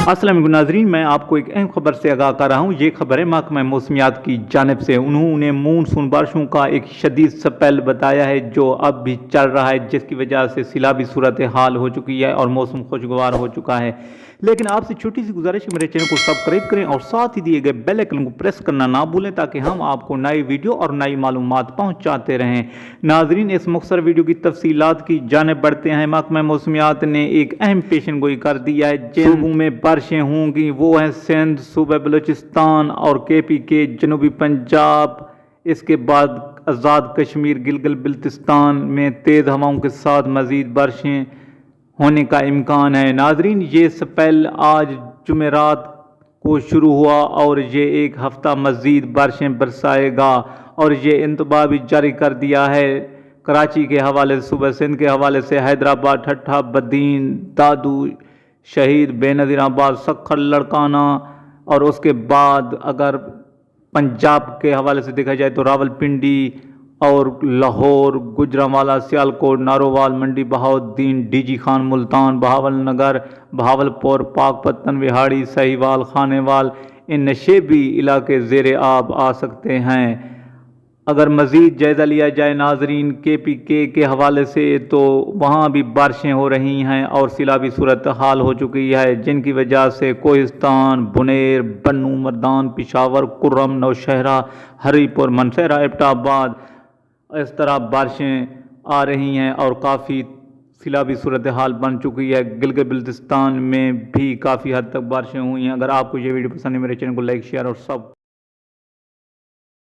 अस्सलाम वालेकुम नाज़रीन, मैं आपको एक अहम खबर से आगाह कर रहा हूँ। ये खबर है महकमा मौसमियात की जानिब से। उन्होंने मानसून बारिशों का एक शदीद स्पेल बताया है जो अब भी चल रहा है, जिसकी वजह से सैलाबी सूरत हाल हो चुकी है और मौसम खुशगवार हो चुका है। लेकिन आपसे छोटी सी गुजारिश है, मेरे चैनल को सब्सक्राइब करें और साथ ही दिए गए बेल आइकन को प्रेस करना ना भूलें ताकि हम आपको नई वीडियो और नई मालूमात पहुँचाते रहें। नाजरीन, इस मुख्तसर वीडियो की तफसीलात की जानिब बढ़ते हैं। महकमा मौसमियात ने एक अहम पेशन गोई कर दिया है। जिन सूबों में बारिशें होंगी वो हैं सिंध, सूबा बलूचिस्तान और KPK, जनूबी पंजाब। इसके बाद आज़ाद कश्मीर, गिलगित बिल्तिस्तान में तेज़ हवाओं के साथ मज़ीद बारिशें होने का इम्कान है। नाजरीन, ये स्पेल आज जुमेरात को शुरू हुआ और ये एक हफ्ता मज़ीद बारिशें बरसाएगा और ये इंतबाह भी जारी कर दिया है कराची के हवाले से, सूबा सिंध के हवाले से, हैदराबाद, ठट्ठा, बदीन, दादू, शहीद, बेनज़ीराबाद, सखर, लड़काना और उसके बाद अगर पंजाब के हवाले से देखा जाए तो रावलपिंडी और लाहौर, गुजरांवाला, सियालकोट, नारोवाल, मंडी बहाउद्दीन, DG खान, मुल्तान, बहावलनगर, बहावलपुर, पाकपतन, विहाड़ी, सहीवाल, खानेवाल, इन नशेबी इलाके ज़ेर आब आ सकते हैं। अगर मज़ीद जायज़ा लिया जाए नाजरीन KPK के हवाले से तो वहाँ भी बारिशें हो रही हैं और सैलाबी सूरत हाल हो चुकी है, जिनकी वजह से कोहिस्तान, बुनेर, बन्नू, मर्दान, पिशावर, कुर्रम, नौशहरा, हरीपुर, मनसहरा, एबटाबाद, इस तरह बारिशें आ रही हैं और काफ़ी सैलाबी सूरत हाल बन चुकी है। गिलगित बिल्तिस्तान में भी काफ़ी हद तक बारिशें हुई हैं। अगर आपको ये वीडियो पसंद है, मेरे चैनल को लाइक, शेयर और सब